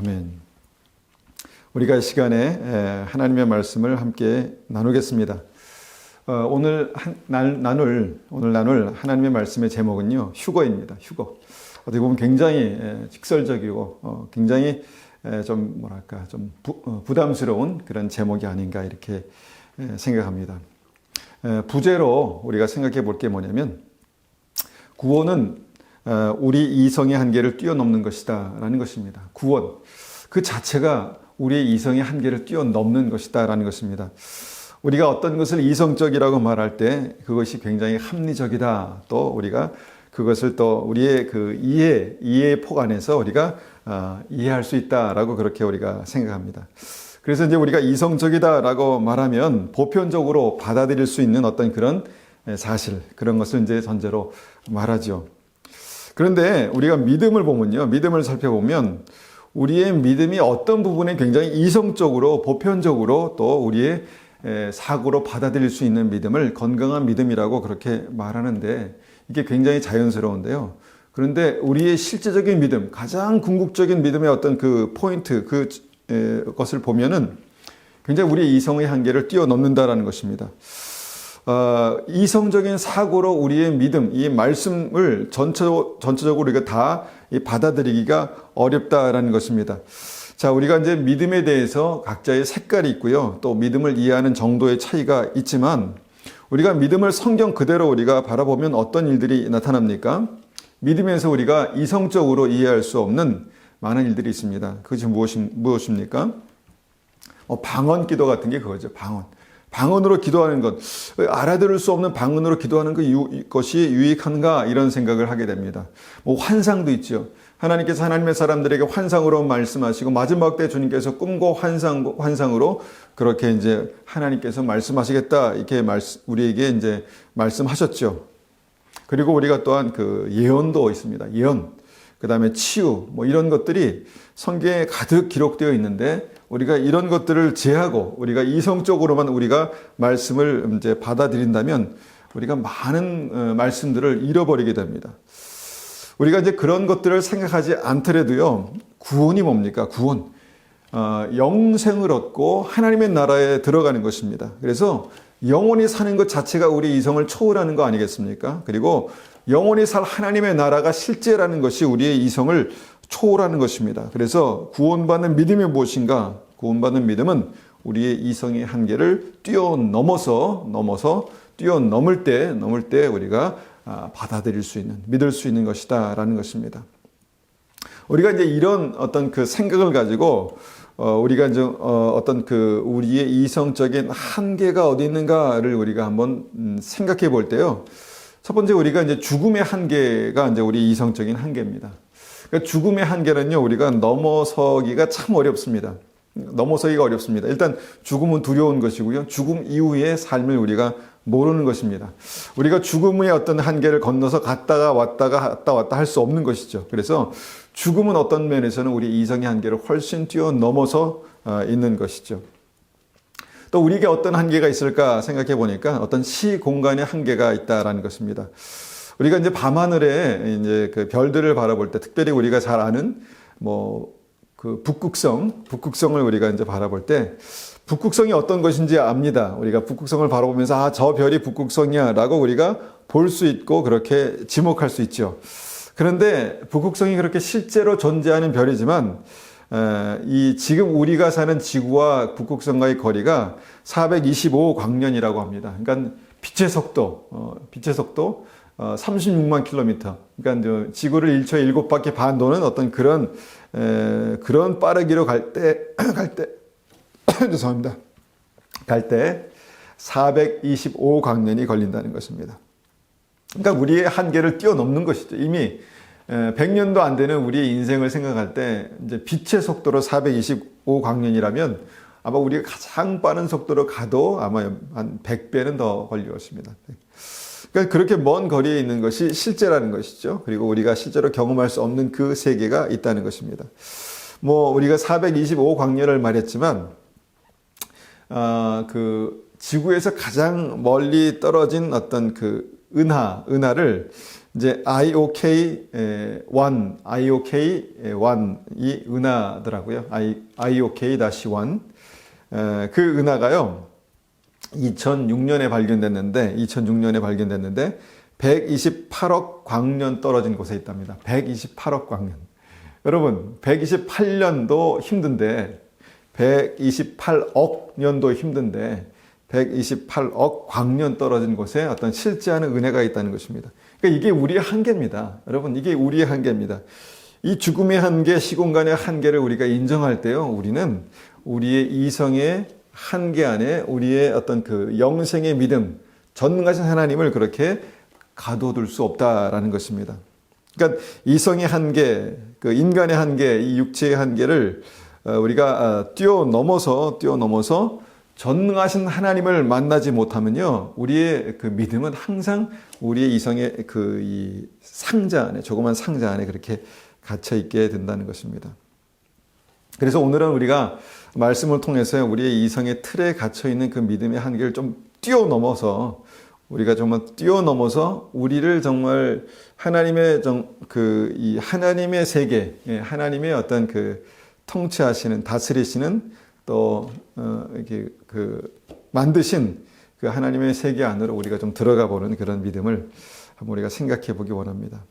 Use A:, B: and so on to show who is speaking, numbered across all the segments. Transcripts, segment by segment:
A: 아멘. 우리가 이 시간에 하나님의 말씀을 함께 나누겠습니다. 오늘 나눌 하나님의 말씀의 제목은요, 휴거입니다. 휴거. 어떻게 보면 굉장히 직설적이고 굉장히 좀 부담스러운 그런 제목이 아닌가 이렇게 생각합니다. 부제로 우리가 생각해 볼 게 뭐냐면, 구원은 우리 이성의 한계를 뛰어넘는 것이다 라는 것입니다. 구원 그 자체가 우리의 이성의 한계를 뛰어넘는 것이다 라는 것입니다. 우리가 어떤 것을 이성적이라고 말할 때 그것이 굉장히 합리적이다, 또 우리가 그것을 또 우리의 그 이해의 폭 안에서 우리가 이해할 수 있다라고 그렇게 우리가 생각합니다. 그래서 이제 우리가 이성적이다라고 말하면 보편적으로 받아들일 수 있는 어떤 그런 사실, 그런 것을 이제 전제로 말하죠. 그런데 우리가 믿음을 보면요, 믿음을 살펴보면 우리의 믿음이 어떤 부분에 굉장히 이성적으로, 보편적으로 또 우리의 사고로 받아들일 수 있는 믿음을 건강한 믿음이라고 그렇게 말하는데, 이게 굉장히 자연스러운데요. 그런데 우리의 실제적인 믿음, 가장 궁극적인 믿음의 어떤 그 포인트, 그것을 보면은 굉장히 우리의 이성의 한계를 뛰어넘는다라는 것입니다. 이성적인 사고로 우리의 믿음, 이 말씀을 전체적으로 우리가 다 받아들이기가 어렵다라는 것입니다. 자, 우리가 이제 믿음에 대해서 각자의 색깔이 있고요, 또 믿음을 이해하는 정도의 차이가 있지만, 우리가 믿음을 성경 그대로 우리가 바라보면 어떤 일들이 나타납니까? 믿음에서 우리가 이성적으로 이해할 수 없는 많은 일들이 있습니다. 그것이 무엇입니까? 방언 기도 같은 게 그거죠. 방언으로 기도하는 것, 알아들을 수 없는 방언으로 기도하는 것이 유익한가, 이런 생각을 하게 됩니다. 환상도 있죠. 하나님께서 하나님의 사람들에게 환상으로 말씀하시고, 마지막 때 주님께서 꿈과 환상으로 그렇게 이제 하나님께서 말씀하시겠다, 이렇게 우리에게 이제 말씀하셨죠. 그리고 우리가 또한 그 예언도 있습니다. 예언, 그 다음에 치유, 이런 것들이 성경에 가득 기록되어 있는데, 우리가 이런 것들을 제하고 우리가 이성적으로만 우리가 말씀을 이제 받아들인다면 우리가 많은 말씀들을 잃어버리게 됩니다. 우리가 이제 그런 것들을 생각하지 않더라도요, 구원이 뭡니까? 구원. 영생을 얻고 하나님의 나라에 들어가는 것입니다. 그래서 영원히 사는 것 자체가 우리 이성을 초월하는 거 아니겠습니까? 그리고 영원히 살 하나님의 나라가 실제라는 것이 우리의 이성을 초월하는 것입니다. 그래서 구원받는 믿음이 무엇인가? 구원받는 믿음은 우리의 이성의 한계를 뛰어넘을 때 우리가 받아들일 수 있는, 믿을 수 있는 것이다 라는 것입니다. 우리가 이제 이런 어떤 그 생각을 가지고 우리가 이제 어떤 그 우리의 이성적인 한계가 어디 있는가를 우리가 한번 생각해 볼 때요, 첫 번째 우리가 이제 죽음의 한계가 이제 우리 이성적인 한계입니다. 그러니까 죽음의 한계는요, 우리가 넘어서기가 참 어렵습니다. 일단 죽음은 두려운 것이고요, 죽음 이후의 삶을 우리가 모르는 것입니다. 우리가 죽음의 어떤 한계를 건너서 갔다 왔다 할 수 없는 것이죠. 그래서 죽음은 어떤 면에서는 우리 이성의 한계를 훨씬 뛰어넘어서 있는 것이죠. 또 우리에게 어떤 한계가 있을까 생각해 보니까 어떤 시공간의 한계가 있다라는 것입니다. 우리가 이제 밤하늘에 이제 그 별들을 바라볼 때, 특별히 우리가 잘 아는 그 북극성을 우리가 이제 바라볼 때, 북극성이 어떤 것인지 압니다. 우리가 북극성을 바라보면서 저 별이 북극성이야라고 우리가 볼 수 있고 그렇게 지목할 수 있죠. 그런데 북극성이 그렇게 실제로 존재하는 별이지만, 지금 우리가 사는 지구와 북극성과의 거리가 425광년이라고 합니다. 그러니까 빛의 속도 36만 킬로미터. 그러니까 지구를 1초에 7바퀴 반 도는 어떤 그런 빠르기로 갈 때 죄송합니다. 갈 때 425광년이 걸린다는 것입니다. 그러니까 우리의 한계를 뛰어넘는 것이죠. 이미 100년도 안 되는 우리의 인생을 생각할 때 이제 빛의 속도로 425광년이라면 아마 우리가 가장 빠른 속도로 가도 아마 한 100배는 더 걸릴 것입니다. 그러니까 그렇게 먼 거리에 있는 것이 실제라는 것이죠. 그리고 우리가 실제로 경험할 수 없는 그 세계가 있다는 것입니다. 우리가 425광년을 말했지만, 그 지구에서 가장 멀리 떨어진 어떤 그 은하를 이제 IOK 1, IOK 1이 은하더라고요. IOK-1. 그 은하가요, 2006년에 발견됐는데 128억 광년 떨어진 곳에 있답니다. 128억 광년. 여러분, 128년도 힘든데 128억 년도 힘든데 128억 광년 떨어진 곳에 어떤 실제 않은 은혜가 있다는 것입니다. 그러니까 이게 우리의 한계입니다. 여러분, 이게 우리의 한계입니다. 이 죽음의 한계, 시공간의 한계를 우리가 인정할 때요, 우리는 우리의 이성의 한계 안에 우리의 어떤 그 영생의 믿음, 전능하신 하나님을 그렇게 가둬둘 수 없다라는 것입니다. 그러니까 이성의 한계, 그 인간의 한계, 이 육체의 한계를 우리가 뛰어넘어서 전능하신 하나님을 만나지 못하면요, 우리의 그 믿음은 항상 우리의 이성의 이 상자 안에, 조그만 상자 안에 그렇게 갇혀 있게 된다는 것입니다. 그래서 오늘은 우리가 말씀을 통해서 우리의 이성의 틀에 갇혀 있는 그 믿음의 한계를 좀 뛰어넘어서 우리를 정말 하나님의 이 하나님의 세계, 하나님의 어떤 그 통치하시는, 다스리시는 또 이렇게 만드신 그 하나님의 세계 안으로 우리가 좀 들어가 보는 그런 믿음을 한번 우리가 생각해 보기 원합니다.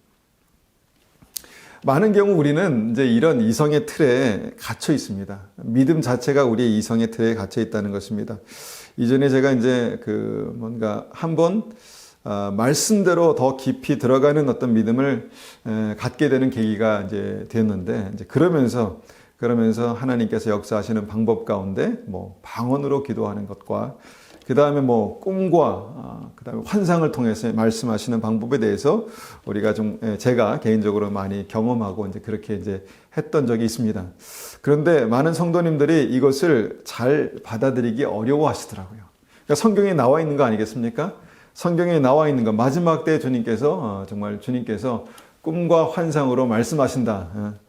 A: 많은 경우 우리는 이제 이런 이성의 틀에 갇혀 있습니다. 믿음 자체가 우리의 이성의 틀에 갇혀 있다는 것입니다. 이전에 제가 이제 뭔가 한번 말씀대로 더 깊이 들어가는 어떤 믿음을 갖게 되는 계기가 이제 됐는데, 이제 그러면서 하나님께서 역사하시는 방법 가운데 방언으로 기도하는 것과 그 다음에 꿈과 그 다음에 환상을 통해서 말씀하시는 방법에 대해서 우리가 제가 개인적으로 많이 경험하고 이제 그렇게 이제 했던 적이 있습니다. 그런데 많은 성도님들이 이것을 잘 받아들이기 어려워하시더라고요. 그러니까 성경에 나와 있는 거 아니겠습니까? 성경에 나와 있는 거, 마지막 때 주님께서 꿈과 환상으로 말씀하신다.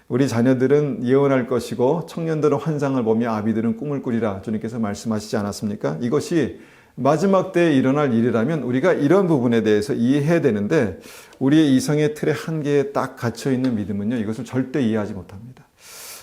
A: 우리 자녀들은 예언할 것이고 청년들은 환상을 보며 아비들은 꿈을 꾸리라, 주님께서 말씀하시지 않았습니까? 이것이 마지막 때에 일어날 일이라면 우리가 이런 부분에 대해서 이해해야 되는데, 우리의 이성의 틀의 한계에 딱 갇혀있는 믿음은요, 이것을 절대 이해하지 못합니다.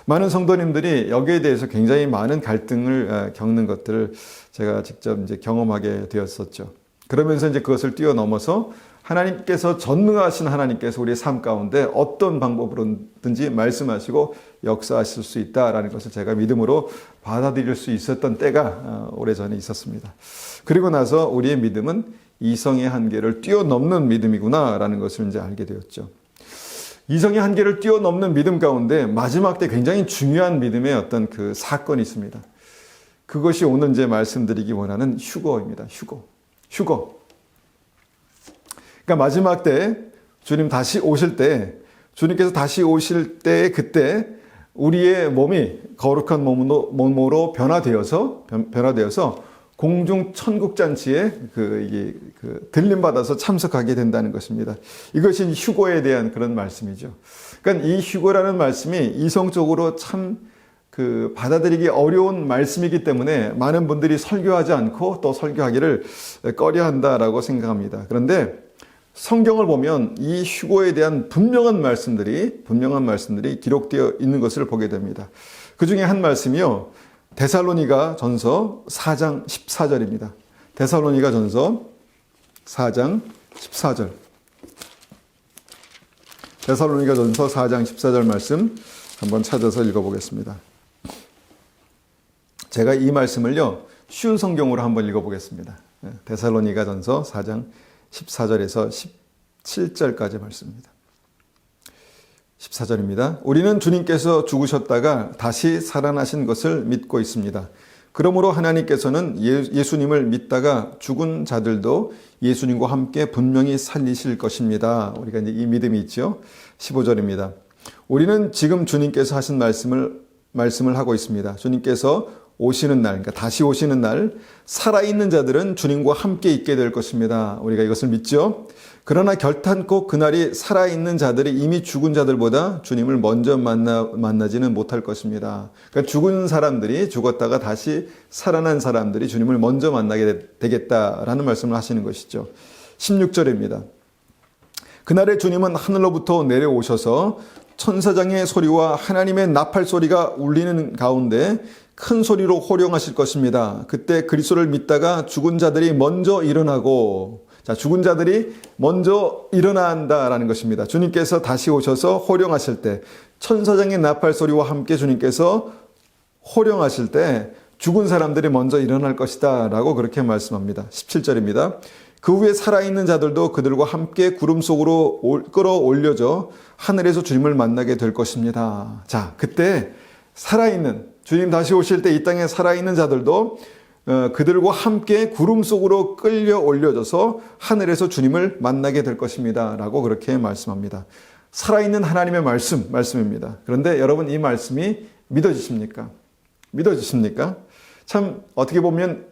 A: 많은 성도님들이 여기에 대해서 굉장히 많은 갈등을 겪는 것들을 제가 직접 이제 경험하게 되었었죠. 그러면서 이제 그것을 뛰어넘어서 하나님께서, 전능하신 하나님께서 우리의 삶 가운데 어떤 방법으로든지 말씀하시고 역사하실 수 있다라는 것을 제가 믿음으로 받아들일 수 있었던 때가 오래전에 있었습니다. 그리고 나서 우리의 믿음은 이성의 한계를 뛰어넘는 믿음이구나라는 것을 이제 알게 되었죠. 이성의 한계를 뛰어넘는 믿음 가운데 마지막 때 굉장히 중요한 믿음의 어떤 그 사건이 있습니다. 그것이 오늘 이제 말씀드리기 원하는 휴거입니다. 휴거. 그러니까 마지막 때 주님께서 다시 오실 때 그때 우리의 몸이 거룩한 몸으로 변화되어서 공중 천국 잔치에 들림받아서 참석하게 된다는 것입니다. 이것이 휴거에 대한 그런 말씀이죠. 그러니까 이 휴거라는 말씀이 이성적으로 참 받아들이기 어려운 말씀이기 때문에 많은 분들이 설교하지 않고 또 설교하기를 꺼려한다라고 생각합니다. 그런데 성경을 보면 이 휴거에 대한 분명한 말씀들이 기록되어 있는 것을 보게 됩니다. 그 중에 한 말씀이요, 데살로니가 전서 4장 14절입니다. 데살로니가 전서 4장 14절. 데살로니가 전서 4장 14절 말씀 한번 찾아서 읽어보겠습니다. 제가 이 말씀을요, 쉬운 성경으로 한번 읽어보겠습니다. 데살로니가 전서 4장 14절에서 17절까지 말씀입니다. 14절입니다. 우리는 주님께서 죽으셨다가 다시 살아나신 것을 믿고 있습니다. 그러므로 하나님께서는 예수님을 믿다가 죽은 자들도 예수님과 함께 분명히 살리실 것입니다. 우리가 이제 이 믿음이 있죠. 15절입니다. 우리는 지금 주님께서 하신 말씀을 하고 있습니다. 주님께서 오시는 날, 그러니까 다시 오시는 날, 살아있는 자들은 주님과 함께 있게 될 것입니다. 우리가 이것을 믿죠. 그러나 결탄코 그날이 살아있는 자들이 이미 죽은 자들보다 주님을 먼저 만나지는 못할 것입니다. 그러니까 죽은 사람들이, 죽었다가 다시 살아난 사람들이 주님을 먼저 만나게 되겠다라는 말씀을 하시는 것이죠. 16절입니다. 그날에 주님은 하늘로부터 내려오셔서 천사장의 소리와 하나님의 나팔 소리가 울리는 가운데 큰 소리로 호령하실 것입니다. 그때 그리스도를 믿다가 죽은 자들이 먼저 일어나고, 자, 죽은 자들이 먼저 일어난다라는 것입니다. 주님께서 다시 오셔서 호령하실 때, 천사장의 나팔 소리와 함께 주님께서 호령하실 때 죽은 사람들이 먼저 일어날 것이다 라고 그렇게 말씀합니다. 17절입니다. 그 후에 살아있는 자들도 그들과 함께 구름 속으로 끌어올려져 하늘에서 주님을 만나게 될 것입니다. 자, 그때 살아있는, 주님 다시 오실 때 이 땅에 살아있는 자들도 그들과 함께 구름 속으로 끌려 올려져서 하늘에서 주님을 만나게 될 것입니다 라고 그렇게 말씀합니다. 살아있는 하나님의 말씀입니다. 그런데 여러분, 이 말씀이 믿어지십니까? 믿어지십니까? 참 어떻게 보면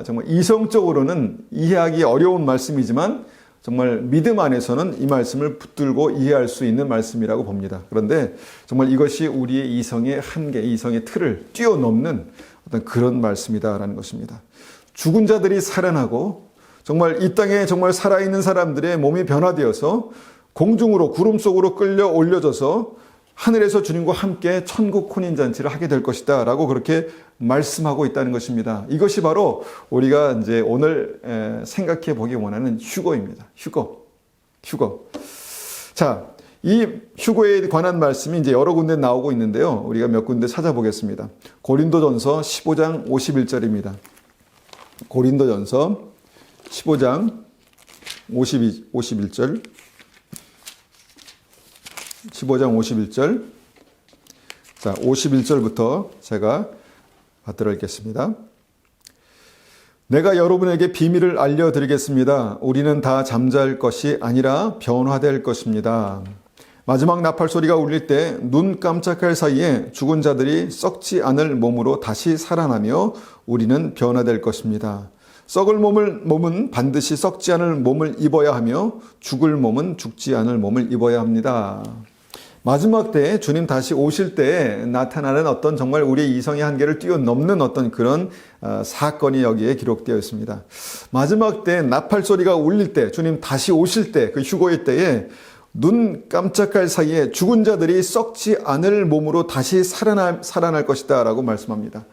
A: 정말 이성적으로는 이해하기 어려운 말씀이지만 정말 믿음 안에서는 이 말씀을 붙들고 이해할 수 있는 말씀이라고 봅니다. 그런데 정말 이것이 우리의 이성의 한계, 이성의 틀을 뛰어넘는 어떤 그런 말씀이다라는 것입니다. 죽은 자들이 살아나고 정말 이 땅에 정말 살아있는 사람들의 몸이 변화되어서 공중으로 구름 속으로 끌려 올려져서 하늘에서 주님과 함께 천국 혼인잔치를 하게 될 것이다 라고 그렇게 말씀하고 있다는 것입니다. 이것이 바로 우리가 이제 오늘 생각해 보기 원하는 휴거입니다. 휴거. 자, 이 휴거에 관한 말씀이 이제 여러 군데 나오고 있는데요. 우리가 몇 군데 찾아보겠습니다. 고린도전서 15장 51절입니다. 고린도전서 15장 51절. 15장 51절. 자, 51절부터 제가 받들어 읽겠습니다. 내가 여러분에게 비밀을 알려드리겠습니다. 우리는 다 잠잘 것이 아니라 변화될 것입니다. 마지막 나팔 소리가 울릴 때 눈 깜짝할 사이에 죽은 자들이 썩지 않을 몸으로 다시 살아나며 우리는 변화될 것입니다. 썩을 몸은 반드시 썩지 않을 몸을 입어야 하며 죽을 몸은 죽지 않을 몸을 입어야 합니다. 마지막 때에 주님 다시 오실 때에 나타나는 어떤 정말 우리의 이성의 한계를 뛰어넘는 어떤 그런 사건이 여기에 기록되어 있습니다. 마지막 때 나팔 소리가 울릴 때, 주님 다시 오실 때, 그 휴거의 때에 눈 깜짝할 사이에 죽은 자들이 썩지 않을 몸으로 다시 살아날 것이다 라고 말씀합니다.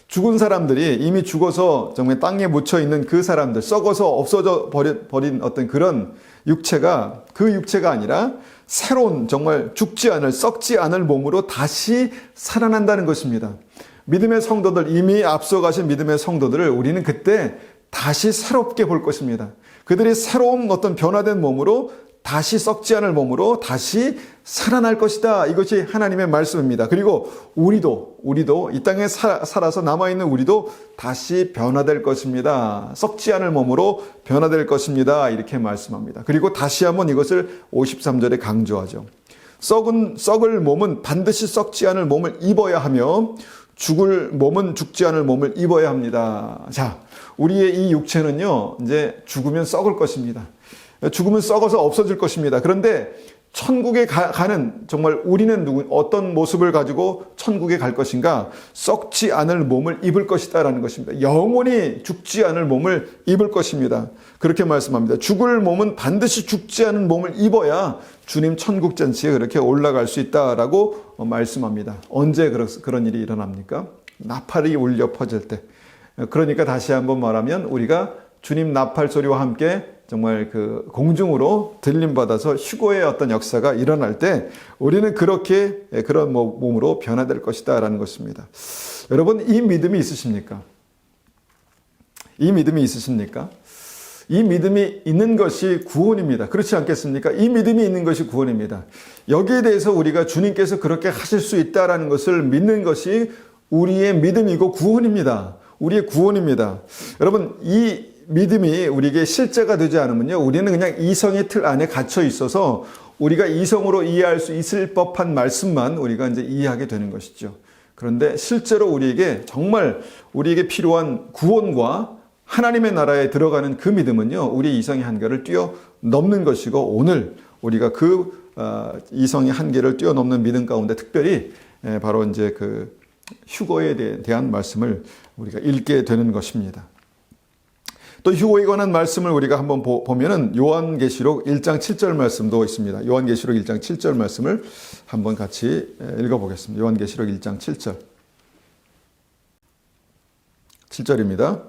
A: 죽은 사람들이 이미 죽어서 정말 땅에 묻혀 있는 그 사람들, 썩어서 없어져 버린 어떤 그런 육체가 그 육체가 아니라 새로운 정말 죽지 않을, 썩지 않을 몸으로 다시 살아난다는 것입니다. 믿음의 성도들, 이미 앞서가신 믿음의 성도들을 우리는 그때 다시 새롭게 볼 것입니다. 그들이 새로운 어떤 변화된 몸으로, 다시 썩지 않을 몸으로 다시 살아날 것이다. 이것이 하나님의 말씀입니다. 그리고 우리도 이 땅에 살아서 남아있는 우리도 다시 변화될 것입니다. 썩지 않을 몸으로 변화될 것입니다. 이렇게 말씀합니다. 그리고 다시 한번 이것을 53절에 강조하죠. 썩을 몸은 반드시 썩지 않을 몸을 입어야 하며 죽을 몸은 죽지 않을 몸을 입어야 합니다. 자, 우리의 이 육체는요, 이제 죽으면 썩을 것입니다. 죽으면 썩어서 없어질 것입니다. 그런데 천국에 가는 정말 우리는 어떤 모습을 가지고 천국에 갈 것인가? 썩지 않을 몸을 입을 것이다라는 것입니다. 영원히 죽지 않을 몸을 입을 것입니다. 그렇게 말씀합니다. 죽을 몸은 반드시 죽지 않은 몸을 입어야 주님 천국 잔치에 그렇게 올라갈 수 있다라고 말씀합니다. 언제 그런 일이 일어납니까? 나팔이 울려 퍼질 때. 그러니까 다시 한번 말하면 우리가 주님 나팔 소리와 함께 정말 그 공중으로 들림받아서 휴거의 어떤 역사가 일어날 때 우리는 그렇게 그런 몸으로 변화될 것이다 라는 것입니다. 여러분, 이 믿음이 있으십니까? 이 믿음이 있으십니까? 이 믿음이 있는 것이 구원입니다. 그렇지 않겠습니까? 이 믿음이 있는 것이 구원입니다. 여기에 대해서 우리가 주님께서 그렇게 하실 수 있다라는 것을 믿는 것이 우리의 믿음이고 구원입니다. 우리의 구원입니다. 여러분, 이 믿음이 우리에게 실제가 되지 않으면요, 우리는 그냥 이성의 틀 안에 갇혀 있어서 우리가 이성으로 이해할 수 있을 법한 말씀만 우리가 이제 이해하게 되는 것이죠. 그런데 실제로 정말 우리에게 필요한 구원과 하나님의 나라에 들어가는 그 믿음은요, 우리 이성의 한계를 뛰어넘는 것이고, 오늘 우리가 그 이성의 한계를 뛰어넘는 믿음 가운데 특별히 바로 이제 그 휴거에 대한 말씀을 우리가 읽게 되는 것입니다. 또 휴고에 관한 말씀을 우리가 한번 보면은 요한계시록 1장 7절 말씀도 있습니다. 요한계시록 1장 7절 말씀을 한번 같이 읽어보겠습니다. 요한계시록 1장 7절. 7절입니다.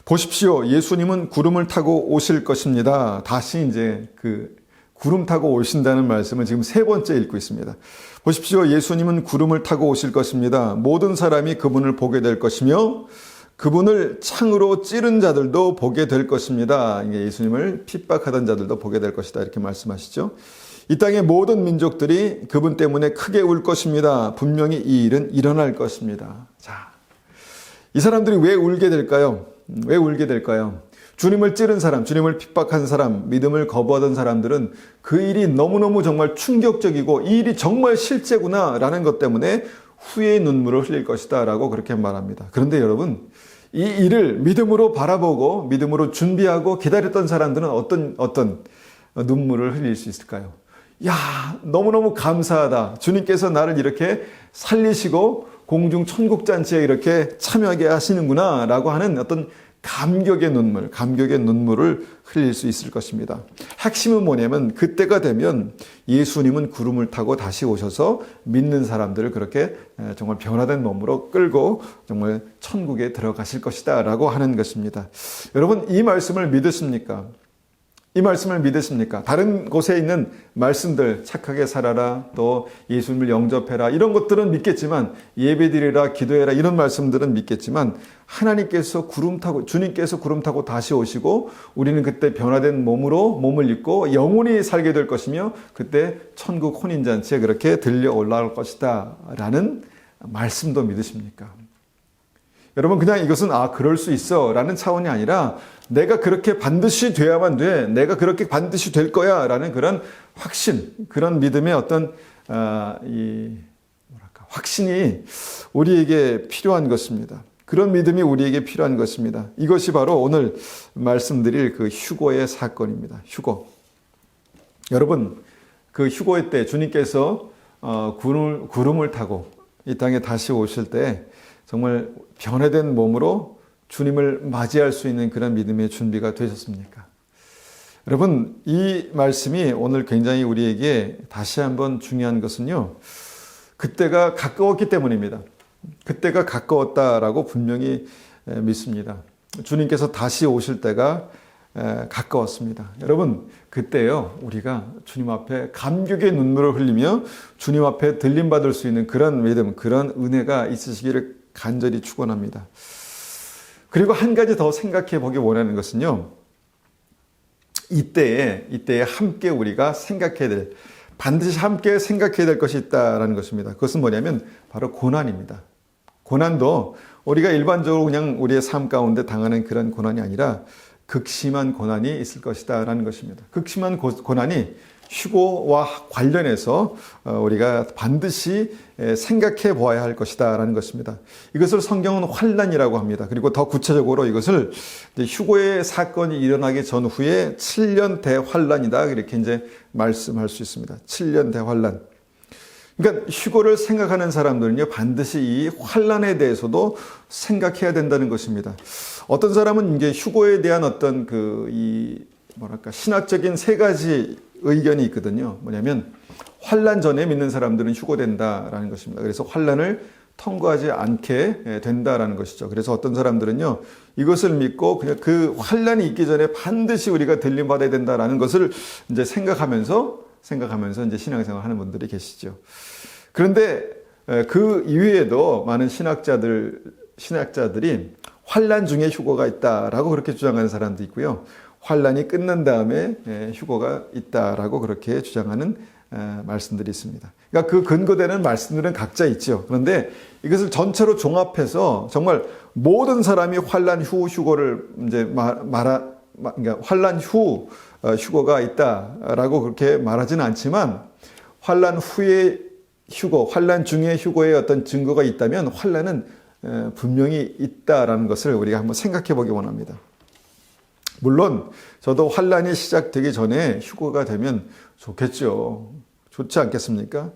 A: 보십시오. 예수님은 구름을 타고 오실 것입니다. 다시 이제 그 구름 타고 오신다는 말씀을 지금 세 번째 읽고 있습니다. 보십시오. 예수님은 구름을 타고 오실 것입니다. 모든 사람이 그분을 보게 될 것이며 그분을 창으로 찌른 자들도 보게 될 것입니다. 이게 예수님을 핍박하던 자들도 보게 될 것이다. 이렇게 말씀하시죠. 이 땅의 모든 민족들이 그분 때문에 크게 울 것입니다. 분명히 이 일은 일어날 것입니다. 자, 이 사람들이 왜 울게 될까요? 왜 울게 될까요? 주님을 찌른 사람, 주님을 핍박한 사람, 믿음을 거부하던 사람들은 그 일이 너무너무 정말 충격적이고 이 일이 정말 실제구나라는 것 때문에 후회의 눈물을 흘릴 것이다 라고 그렇게 말합니다. 그런데 여러분, 이 일을 믿음으로 바라보고 믿음으로 준비하고 기다렸던 사람들은 어떤 눈물을 흘릴 수 있을까요? 야, 너무너무 감사하다. 주님께서 나를 이렇게 살리시고 공중 천국잔치에 이렇게 참여하게 하시는구나 라고 하는 어떤 감격의 눈물을 흘릴 수 있을 것입니다. 핵심은 뭐냐면 그때가 되면 예수님은 구름을 타고 다시 오셔서 믿는 사람들을 그렇게 정말 변화된 몸으로 끌고 정말 천국에 들어가실 것이다 라고 하는 것입니다. 여러분, 이 말씀을 믿으십니까? 이 말씀을 믿으십니까? 다른 곳에 있는 말씀들, 착하게 살아라, 또 예수님을 영접해라, 이런 것들은 믿겠지만, 예배드리라, 기도해라, 이런 말씀들은 믿겠지만, 하나님께서 주님께서 구름 타고 다시 오시고, 우리는 그때 변화된 몸을 입고 영원히 살게 될 것이며, 그때 천국 혼인잔치에 그렇게 들려 올라올 것이다 라는 말씀도 믿으십니까? 여러분, 그냥 이것은 그럴 수 있어 라는 차원이 아니라 내가 그렇게 반드시 돼야만 돼, 내가 그렇게 반드시 될 거야 라는 그런 확신, 그런 믿음의 어떤 확신이 우리에게 필요한 것입니다. 그런 믿음이 우리에게 필요한 것입니다. 이것이 바로 오늘 말씀드릴 그 휴고의 사건입니다. 휴고. 여러분, 그 휴고의 때 주님께서 구름을 타고 이 땅에 다시 오실 때 정말 변화된 몸으로 주님을 맞이할 수 있는 그런 믿음의 준비가 되셨습니까? 여러분, 이 말씀이 오늘 굉장히 우리에게 다시 한번 중요한 것은요, 그때가 가까웠기 때문입니다. 그때가 가까웠다라고 분명히 믿습니다. 주님께서 다시 오실 때가 가까웠습니다. 여러분, 그때요, 우리가 주님 앞에 감격의 눈물을 흘리며 주님 앞에 들림받을 수 있는 그런 믿음, 그런 은혜가 있으시기를 간절히 축원합니다. 그리고 한 가지 더 생각해 보기 원하는 것은요, 이때에 함께 우리가 반드시 함께 생각해야 될 것이 있다라는 것입니다. 그것은 뭐냐면 바로 고난입니다. 고난도 우리가 일반적으로 그냥 우리의 삶 가운데 당하는 그런 고난이 아니라 극심한 고난이 있을 것이다 라는 것입니다. 극심한 고난이 휴고와 관련해서 우리가 반드시 생각해 보아야 할 것이다 라는 것입니다. 이것을 성경은 환난이라고 합니다. 그리고 더 구체적으로 이것을 휴고의 사건이 일어나기 전후에 7년 대환난이다 이렇게 이제 말씀할 수 있습니다. 7년 대환난. 그러니까 휴고를 생각하는 사람들은요, 반드시 이 환난에 대해서도 생각해야 된다는 것입니다. 어떤 사람은 이제 휴고에 대한 어떤 신학적인 세 가지 의견이 있거든요. 뭐냐면 환난 전에 믿는 사람들은 휴고된다라는 것입니다. 그래서 환난을 통과하지 않게 된다라는 것이죠. 그래서 어떤 사람들은요, 이것을 믿고 그냥 그 환난이 있기 전에 반드시 우리가 들림받아야 된다라는 것을 이제 생각하면서 이제 신앙생활 하는 분들이 계시죠. 그런데 그 이외에도 많은 신학자들이 환난 중에 휴고가 있다라고 그렇게 주장하는 사람도 있고요. 환난이 끝난 다음에 휴고가 있다라고 그렇게 주장하는 말씀들이 있습니다. 그러니까 그 근거되는 말씀들은 각자 있죠. 그런데 이것을 전체로 종합해서 정말 모든 사람이 환난 후 휴고를 이제 그러니까 환난 후 휴고가 있다라고 그렇게 말하지는 않지만 환난 후의 휴고, 환난 중의 휴고의 어떤 증거가 있다면 환난은 분명히 있다라는 것을 우리가 한번 생각해 보기 원합니다. 물론 저도 환난이 시작되기 전에 휴고가 되면 좋겠죠. 좋지 않겠습니까?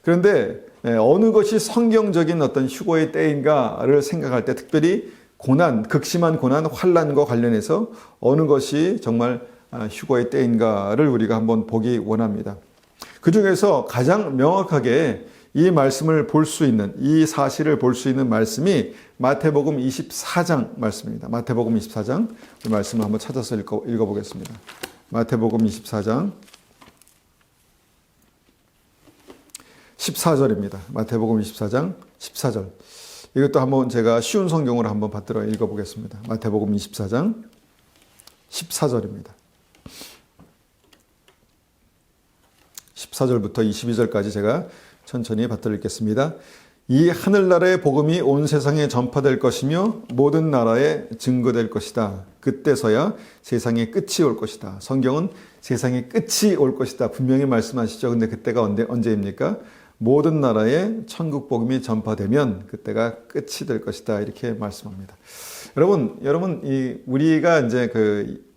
A: 그런데 어느 것이 성경적인 어떤 휴고의 때인가를 생각할 때 특별히 고난, 극심한 고난, 환난과 관련해서 어느 것이 정말 휴거의 때인가를 우리가 한번 보기 원합니다. 그 중에서 가장 명확하게 이 말씀을 볼 수 있는, 이 사실을 볼 수 있는 말씀이 마태복음 24장 말씀입니다. 마태복음 24장 이 말씀을 한번 찾아서 읽어보겠습니다. 마태복음 24장 14절입니다. 마태복음 24장 14절. 이것도 한번 제가 쉬운 성경으로 한번 받들어 읽어보겠습니다. 마태복음 24장 14절입니다. 14절부터 22절까지 제가 천천히 받들어 읽겠습니다. 이 하늘나라의 복음이 온 세상에 전파될 것이며 모든 나라에 증거될 것이다. 그때서야 세상의 끝이 올 것이다. 성경은 세상의 끝이 올 것이다. 분명히 말씀하시죠. 근데 그때가 언제입니까? 모든 나라에 천국 복음이 전파되면 그때가 끝이 될 것이다. 이렇게 말씀합니다. 여러분, 우리가 이제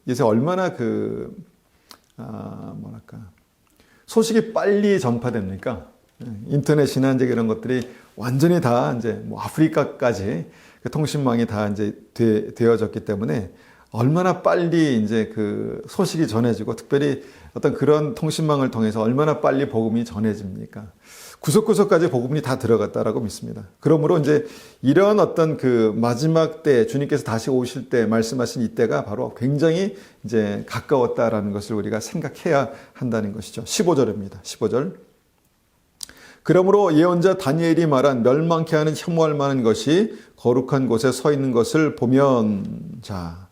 A: 요새 얼마나 소식이 빨리 전파됩니까? 인터넷이나 이제 이런 것들이 완전히 다 이제 아프리카까지 통신망이 다 이제 되어졌기 때문에 얼마나 빨리 이제 소식이 전해지고 특별히 어떤 그런 통신망을 통해서 얼마나 빨리 복음이 전해집니까? 구석구석까지 복음이 다 들어갔다라고 믿습니다. 그러므로 이제 이런 어떤 마지막 때 주님께서 다시 오실 때 말씀하신 이때가 바로 굉장히 이제 가까웠다라는 것을 우리가 생각해야 한다는 것이죠. 15절입니다. 15절. 그러므로 예언자 다니엘이 말한 멸망케 하는 혐오할 만한 것이 거룩한 곳에 서 있는 것을 보면, 자,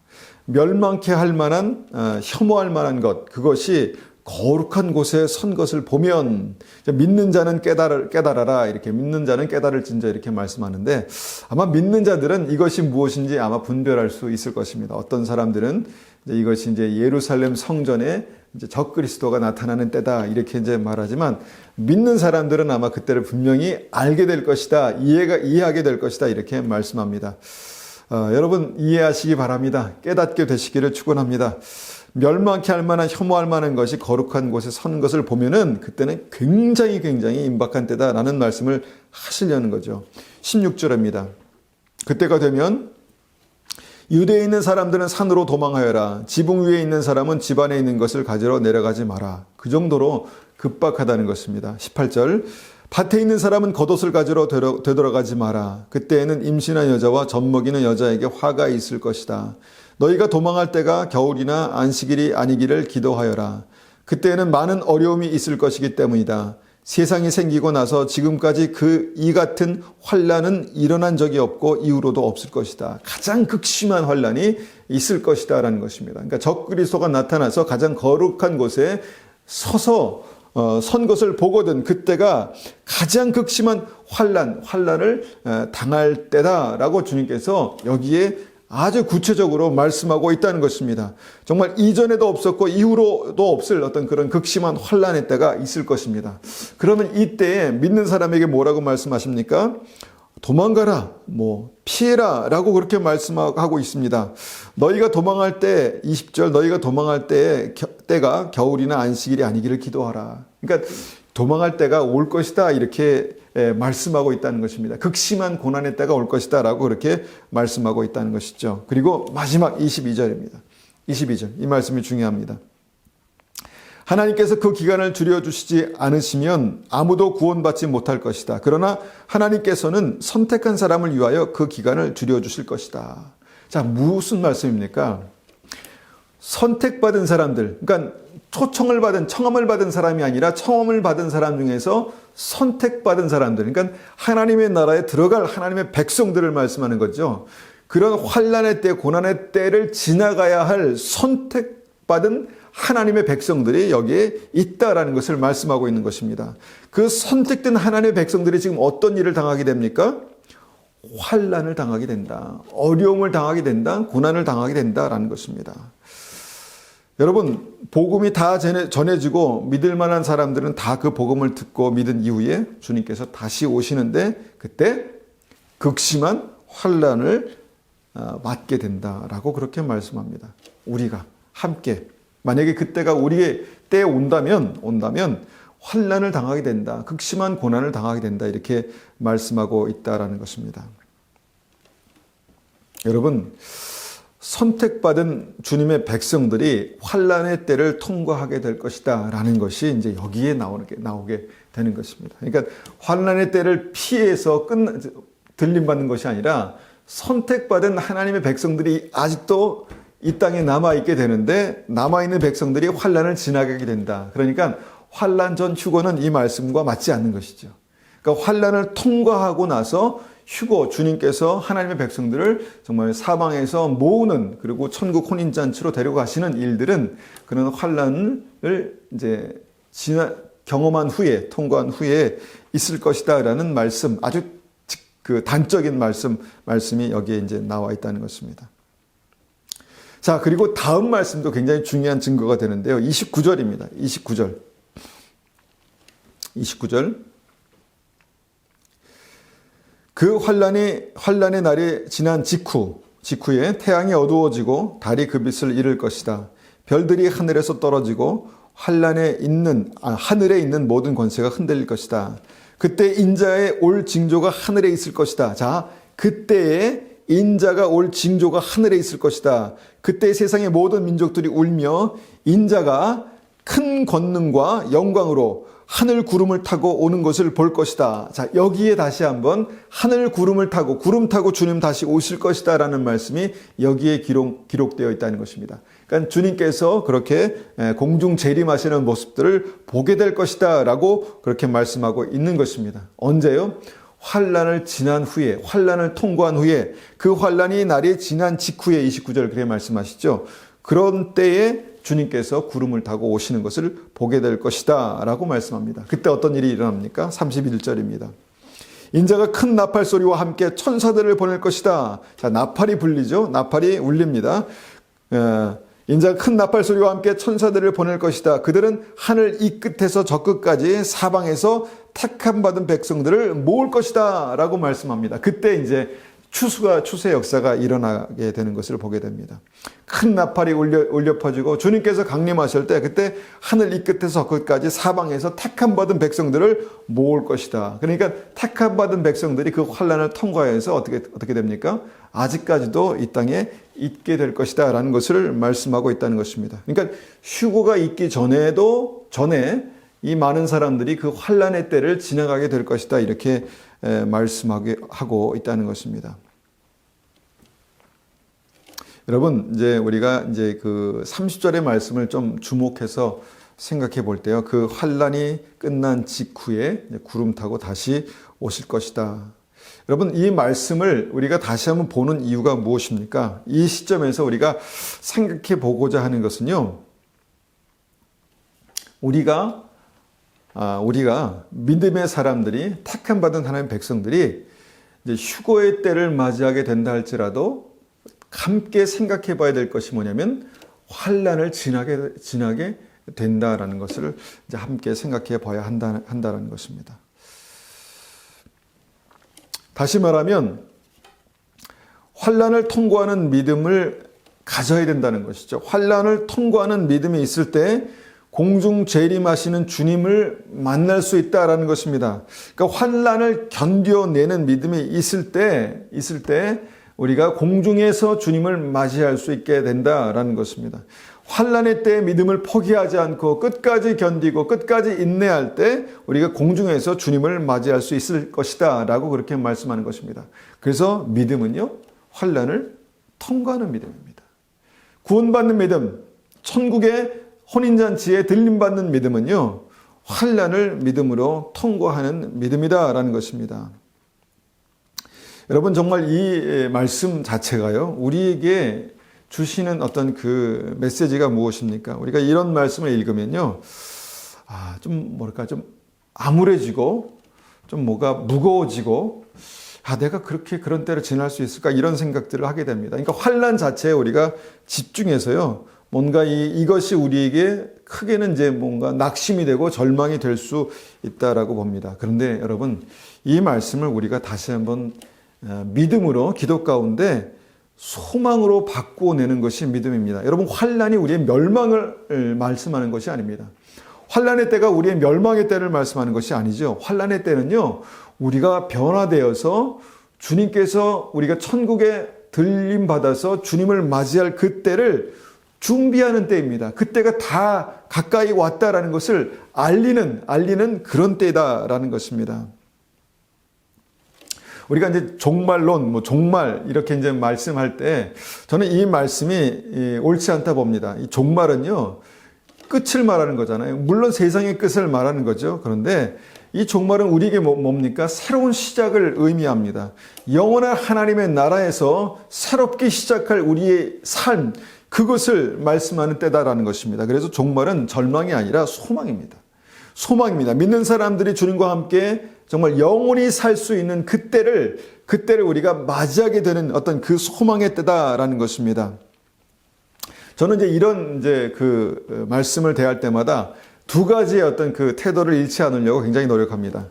A: 멸망케 할 만한 혐오할 만한 것, 그것이 거룩한 곳에 선 것을 보면, 믿는 자는 깨달아라, 이렇게 믿는 자는 깨달을진저 이렇게 말씀하는데, 아마 믿는 자들은 이것이 무엇인지 아마 분별할 수 있을 것입니다. 어떤 사람들은 이것이 이제 예루살렘 성전에 이제 적그리스도가 나타나는 때다 이렇게 이제 말하지만, 믿는 사람들은 아마 그때를 분명히 알게 될 것이다, 이해하게 될 것이다 이렇게 말씀합니다. 여러분 이해하시기 바랍니다. 깨닫게 되시기를 축원합니다. 멸망케 할 만한 혐오할 만한 것이 거룩한 곳에 선 것을 보면은 그때는 굉장히 임박한 때다라는 말씀을 하시려는 거죠. 16절입니다. 그때가 되면 유대에 있는 사람들은 산으로 도망하여라. 지붕 위에 있는 사람은 집 안에 있는 것을 가지러 내려가지 마라. 그 정도로 급박하다는 것입니다. 18절. 밭에 있는 사람은 겉옷을 가지러 되돌아가지 마라. 그때에는 임신한 여자와 젖먹이는 여자에게 화가 있을 것이다. 너희가 도망할 때가 겨울이나 안식일이 아니기를 기도하여라. 그때에는 많은 어려움이 있을 것이기 때문이다. 세상이 생기고 나서 지금까지 이 같은 환난은 일어난 적이 없고 이후로도 없을 것이다. 가장 극심한 환난이 있을 것이다 라는 것입니다. 그러니까 적그리스도가 나타나서 가장 거룩한 곳에 서서 선 것을 보거든 그때가 가장 극심한 환난을 당할 때다라고 주님께서 여기에 아주 구체적으로 말씀하고 있다는 것입니다. 정말 이전에도 없었고 이후로도 없을 어떤 그런 극심한 환난의 때가 있을 것입니다. 그러면 이때에 믿는 사람에게 뭐라고 말씀하십니까? 도망가라, 피해라 라고 그렇게 말씀하고 있습니다. 너희가 도망할 때, 20절, 너희가 도망할 때가 겨울이나 안식일이 아니기를 기도하라. 그러니까 도망할 때가 올 것이다 이렇게 말씀하고 있다는 것입니다. 극심한 고난의 때가 올 것이다 라고 그렇게 말씀하고 있다는 것이죠. 그리고 마지막 22절입니다. 22절, 이 말씀이 중요합니다. 하나님께서 그 기간을 줄여주시지 않으시면 아무도 구원받지 못할 것이다. 그러나 하나님께서는 선택한 사람을 위하여 그 기간을 줄여주실 것이다. 자, 무슨 말씀입니까? 선택받은 사람들, 그러니까 청함을 받은 사람이 아니라 청함을 받은 사람 중에서 선택받은 사람들, 그러니까 하나님의 나라에 들어갈 하나님의 백성들을 말씀하는 거죠. 그런 환난의 때, 고난의 때를 지나가야 할 선택받은 하나님의 백성들이 여기에 있다라는 것을 말씀하고 있는 것입니다. 그 선택된 하나님의 백성들이 지금 어떤 일을 당하게 됩니까? 환난을 당하게 된다. 어려움을 당하게 된다. 고난을 당하게 된다라는 것입니다. 여러분, 복음이 다 전해지고 믿을 만한 사람들은 다 그 복음을 듣고 믿은 이후에 주님께서 다시 오시는데 그때 극심한 환난을 맞게 된다라고 그렇게 말씀합니다. 우리가 함께 만약에 그때가 우리의 때에 온다면 환난을 당하게 된다. 극심한 고난을 당하게 된다. 이렇게 말씀하고 있다라는 것입니다. 여러분, 선택받은 주님의 백성들이 환난의 때를 통과하게 될 것이다 라는 것이 이제 여기에 나오게 되는 것입니다. 그러니까 환난의 때를 피해서 들림받는 것이 아니라 선택받은 하나님의 백성들이 아직도 이 땅에 남아있게 되는데 남아있는 백성들이 환난을 지나가게 된다. 그러니까 환난 전 휴거는 이 말씀과 맞지 않는 것이죠. 그러니까 환난을 통과하고 나서 휴거, 주님께서 하나님의 백성들을 정말 사방에서 모으는, 그리고 천국 혼인잔치로 데려가시는 일들은 그런 환난을 이제 경험한 후에, 통과한 후에 있을 것이다 라는 말씀, 아주 그 단적인 말씀이 여기에 이제 나와 있다는 것입니다. 자, 그리고 다음 말씀도 굉장히 중요한 증거가 되는데요. 29절입니다. 29절. 그 환난의 날이 지난 직후에 태양이 어두워지고 달이 그 빛을 잃을 것이다. 별들이 하늘에서 떨어지고 하늘에 있는 모든 권세가 흔들릴 것이다. 그때 인자의 올 징조가 하늘에 있을 것이다. 자, 그때에 인자가 올 징조가 하늘에 있을 것이다. 그때 세상의 모든 민족들이 울며 인자가 큰 권능과 영광으로 하늘 구름을 타고 오는 것을 볼 것이다. 자, 여기에 다시 한번 하늘 구름 타고 주님 다시 오실 것이다 라는 말씀이 여기에 기록되어 있다는 것입니다. 그러니까 주님께서 그렇게 공중 재림하시는 모습들을 보게 될 것이다 라고 그렇게 말씀하고 있는 것입니다. 언제요? 환난을 지난 후에, 환난을 통과한 후에, 그 환난이 날이 지난 직후에 29절 그렇게 말씀하시죠. 그런 때에 주님께서 구름을 타고 오시는 것을 보게 될 것이다 라고 말씀합니다. 그때 어떤 일이 일어납니까? 31절입니다. 인자가 큰 나팔 소리와 함께 천사들을 보낼 것이다. 자, 나팔이 불리죠. 나팔이 울립니다. 인자가 큰 나팔 소리와 함께 천사들을 보낼 것이다. 그들은 하늘 이 끝에서 저 끝까지 사방에서 택함 받은 백성들을 모을 것이다 라고 말씀합니다. 그때 이제 추수의 역사가 일어나게 되는 것을 보게 됩니다. 큰 나팔이 울려 퍼지고 주님께서 강림하실 때 그때 하늘 이 끝에서 끝까지 사방에서 택함 받은 백성들을 모을 것이다. 그러니까 택함 받은 백성들이 그 환난을 통과해서 어떻게 됩니까? 아직까지도 이 땅에 있게 될 것이다 라는 것을 말씀하고 있다는 것입니다. 그러니까 휴거가 있기 전에 이 많은 사람들이 그 환난의 때를 지나가게 될 것이다 이렇게 말씀하고 있다는 것입니다. 여러분, 이제 우리가 이제 그 30절의 말씀을 좀 주목해서 생각해 볼 때요. 그 환난이 끝난 직후에 구름 타고 다시 오실 것이다. 여러분, 이 말씀을 우리가 다시 한번 보는 이유가 무엇입니까? 이 시점에서 우리가 생각해 보고자 하는 것은요. 우리가 믿음의 사람들이 택함 받은 하나님의 백성들이 이제 휴거의 때를 맞이하게 된다 할지라도 함께 생각해 봐야 될 것이 뭐냐면 환난을 지나게 된다라는 것을 이제 함께 생각해 봐야 한다라는 것입니다. 다시 말하면 환난을 통과하는 믿음을 가져야 된다는 것이죠. 환난을 통과하는 믿음이 있을 때 공중 재림하시는 주님을 만날 수 있다라는 것입니다. 그러니까 환난을 견뎌내는 믿음이 있을 때 우리가 공중에서 주님을 맞이할 수 있게 된다라는 것입니다. 환난의 때에 믿음을 포기하지 않고 끝까지 견디고 끝까지 인내할 때 우리가 공중에서 주님을 맞이할 수 있을 것이다 라고 그렇게 말씀하는 것입니다. 그래서 믿음은요, 환난을 통과하는 믿음입니다. 구원받는 믿음, 천국의 혼인잔치에 들림받는 믿음은요, 환난을 믿음으로 통과하는 믿음이다라는 것입니다. 여러분, 정말 이 말씀 자체가요, 우리에게 주시는 어떤 그 메시지가 무엇입니까? 우리가 이런 말씀을 읽으면요, 좀 암울해지고, 좀 뭐가 무거워지고, 내가 그런 때를 지날 수 있을까? 이런 생각들을 하게 됩니다. 그러니까 환난 자체에 우리가 집중해서요, 뭔가 이것이 우리에게 크게는 이제 뭔가 낙심이 되고 절망이 될 수 있다라고 봅니다. 그런데 여러분, 이 말씀을 우리가 다시 한번 믿음으로 기도 가운데 소망으로 바꾸어내는 것이 믿음입니다. 여러분, 환난이 우리의 멸망을 말씀하는 것이 아닙니다. 환난의 때가 우리의 멸망의 때를 말씀하는 것이 아니죠. 환난의 때는요, 우리가 변화되어서 주님께서 우리가 천국에 들림 받아서 주님을 맞이할 그때를 준비하는 때입니다. 그때가 다 가까이 왔다라는 것을 알리는 그런 때다라는 것입니다. 우리가 이제 종말론, 종말 이렇게 이제 말씀할 때 저는 이 말씀이 옳지 않다 봅니다. 이 종말은요, 끝을 말하는 거잖아요. 물론 세상의 끝을 말하는 거죠. 그런데 이 종말은 우리에게 뭡니까? 새로운 시작을 의미합니다. 영원한 하나님의 나라에서 새롭게 시작할 우리의 삶, 그것을 말씀하는 때다라는 것입니다. 그래서 종말은 절망이 아니라 소망입니다. 소망입니다. 믿는 사람들이 주님과 함께 정말 영원히 살 수 있는 그때를 우리가 맞이하게 되는 어떤 그 소망의 때다라는 것입니다. 저는 이제 이런 그 말씀을 대할 때마다 두 가지의 어떤 그 태도를 잃지 않으려고 굉장히 노력합니다.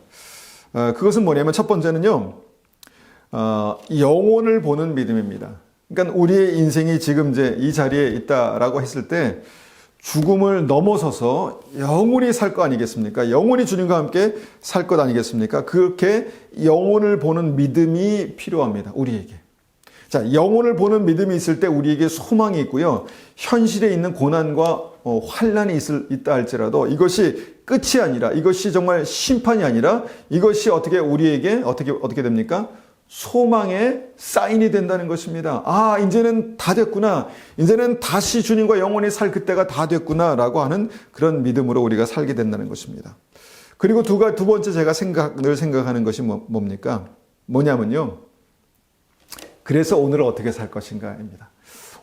A: 그것은 뭐냐면 첫 번째는요, 영혼을 보는 믿음입니다. 그러니까 우리의 인생이 지금 이제 이 자리에 있다라고 했을 때 죽음을 넘어서서 영원히 살 거 아니겠습니까? 영원히 주님과 함께 살 것 아니겠습니까? 그렇게 영혼을 보는 믿음이 필요합니다. 우리에게. 자, 영혼을 보는 믿음이 있을 때 우리에게 소망이 있고요. 현실에 있는 고난과 환난이 있다 할지라도 이것이 끝이 아니라, 이것이 정말 심판이 아니라, 이것이 우리에게 어떻게 됩니까? 소망의 사인이 된다는 것입니다. 아, 이제는 다 됐구나. 이제는 다시 주님과 영원히 살 그때가 다 됐구나. 라고 하는 그런 믿음으로 우리가 살게 된다는 것입니다. 그리고 두 번째 제가 늘 생각하는 것이 뭡니까? 뭐냐면요. 그래서 오늘을 어떻게 살 것인가입니다.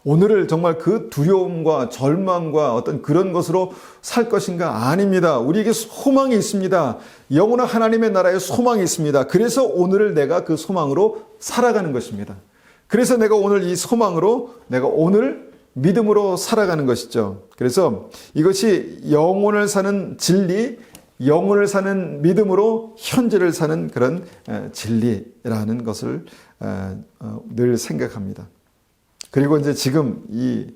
A: 오늘을 정말 그 두려움과 절망과 어떤 그런 것으로 살 것인가? 아닙니다. 우리에게 소망이 있습니다. 영원한 하나님의 나라에 소망이 있습니다. 그래서 오늘을 내가 그 소망으로 살아가는 것입니다. 그래서 내가 오늘 이 소망으로 내가 오늘 믿음으로 살아가는 것이죠. 그래서 이것이 영혼을 사는 진리, 영혼을 사는 믿음으로 현재를 사는 그런 진리라는 것을 늘 생각합니다. 그리고 이제 지금 이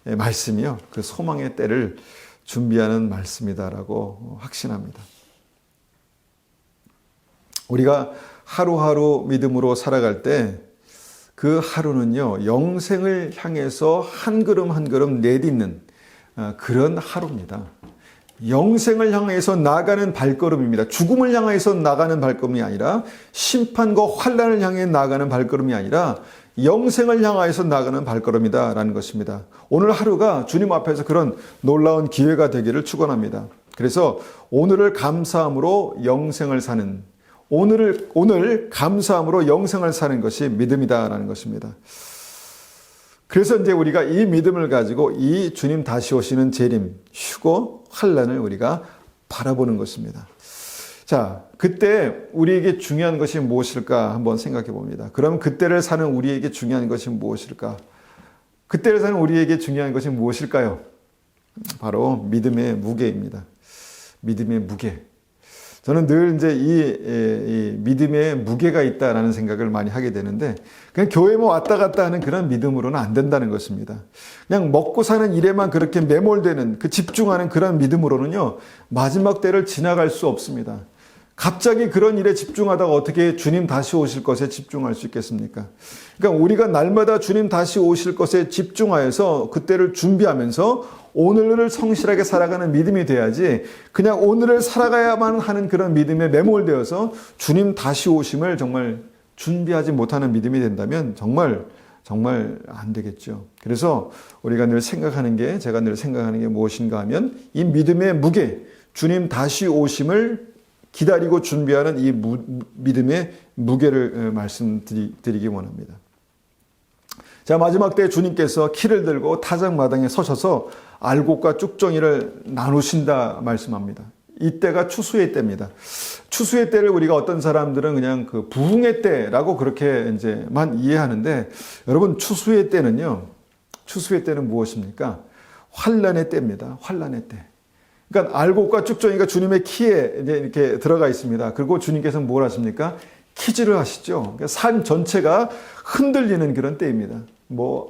A: 말씀이요, 그 소망의 때를 준비하는 말씀이다라고 확신합니다. 우리가 하루하루 믿음으로 살아갈 때 그 하루는요, 영생을 향해서 한 걸음 한 걸음 내딛는 그런 하루입니다. 영생을 향해서 나가는 발걸음입니다. 죽음을 향해서 나가는 발걸음이 아니라, 심판과 환난을 향해 나가는 발걸음이 아니라 영생을 향해서 나가는 발걸음이다라는 것입니다. 오늘 하루가 주님 앞에서 그런 놀라운 기회가 되기를 축원합니다. 그래서 오늘을 감사함으로 영생을 사는, 오늘 감사함으로 영생을 사는 것이 믿음이다라는 것입니다. 그래서 이제 우리가 이 믿음을 가지고 이 주님 다시 오시는 재림, 휴거, 환난을 우리가 바라보는 것입니다. 자, 그때 우리에게 중요한 것이 무엇일까 한번 생각해 봅니다. 그럼 그때를 사는 우리에게 중요한 것이 무엇일까? 그때를 사는 우리에게 중요한 것이 무엇일까요? 바로 믿음의 무게입니다. 믿음의 무게. 저는 늘 이제 이 믿음의 무게가 있다라는 생각을 많이 하게 되는데, 그냥 교회만 왔다 갔다 하는 그런 믿음으로는 안 된다는 것입니다. 그냥 먹고 사는 일에만 그렇게 매몰되는, 집중하는 그런 믿음으로는요, 마지막 때를 지나갈 수 없습니다. 갑자기 그런 일에 집중하다가 어떻게 주님 다시 오실 것에 집중할 수 있겠습니까? 그러니까 우리가 날마다 주님 다시 오실 것에 집중하여서 그때를 준비하면서 오늘을 성실하게 살아가는 믿음이 돼야지, 그냥 오늘을 살아가야만 하는 그런 믿음에 매몰되어서 주님 다시 오심을 정말 준비하지 못하는 믿음이 된다면 정말 안 되겠죠. 그래서 우리가 늘 생각하는 게, 제가 늘 생각하는 게 무엇인가 하면 이 믿음의 무게, 주님 다시 오심을 기다리고 준비하는 이 믿음의 무게를 말씀드리기 원합니다. 자, 마지막 때 주님께서 키를 들고 타작마당에 서셔서 알곡과 쭉정이를 나누신다 말씀합니다. 이때가 추수의 때입니다. 추수의 때를 우리가 어떤 사람들은 그냥 그 부흥의 때라고 그렇게 이제만 이해하는데, 여러분, 추수의 때는 무엇입니까? 환난의 때입니다. 환난의 때. 그러니까 알곡과 쭉정이가 주님의 키에 이제 이렇게 들어가 있습니다. 그리고 주님께서는 뭘 하십니까? 키질을 하시죠. 그러니까 삶 전체가 흔들리는 그런 때입니다.